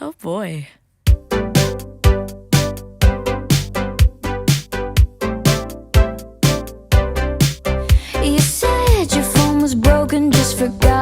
Oh boy. You said your phone was broken, just forgot